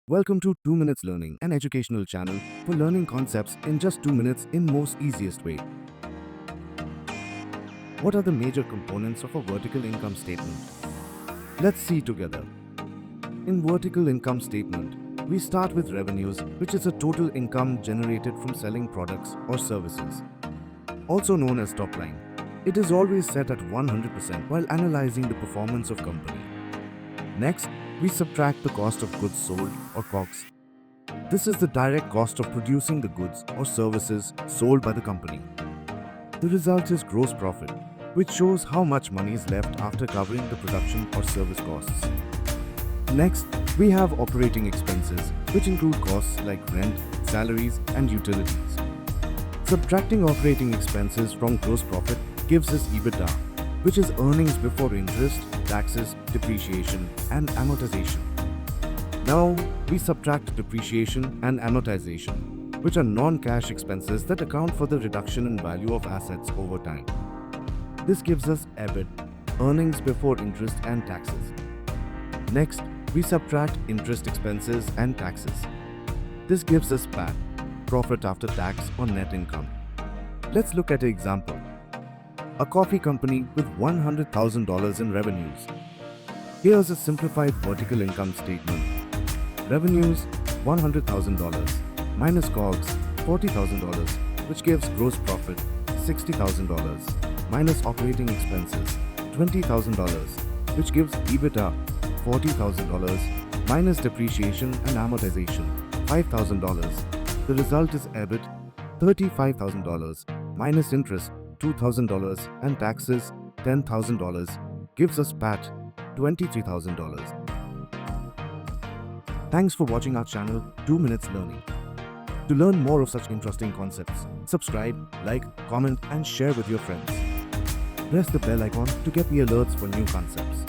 Welcome to 2 Minutes Learning, an educational channel for learning concepts in just 2 minutes in most easiest way. What are the major components of a vertical income statement? Let's see together. In vertical income statement, we start with revenues, which is a total income generated from selling products or services, also known as top line. It is always set at 100% while analyzing the performance of company. Next, we subtract the cost of goods sold or COGS. This is the direct cost of producing the goods or services sold by the company. The result is gross profit, which shows how much money is left after covering the production or service costs. Next, we have operating expenses, which include costs like rent, salaries, and utilities. Subtracting operating expenses from gross profit gives us EBITDA, which is earnings before interest, taxes, depreciation, and amortization. Now, we subtract depreciation and amortization, which are non-cash expenses that account for the reduction in value of assets over time. This gives us EBIT, earnings before interest and taxes. Next, we subtract interest expenses and taxes. This gives us PAT, profit after tax or net income. Let's look at an example. A coffee company with $100,000 in revenues. Here's a simplified vertical income statement. Revenues $100,000 minus COGS $40,000, which gives gross profit $60,000 minus operating expenses $20,000, which gives EBITDA $40,000 minus depreciation and amortization $5,000. The result is EBIT $35,000 minus interest $2,000 and taxes $10,000 gives us PAT $23,000. Thanks for watching our channel 2 Minutes Learning. To learn more of such interesting concepts, subscribe, like, comment and share with your friends. Press the bell icon to get the alerts for new concepts.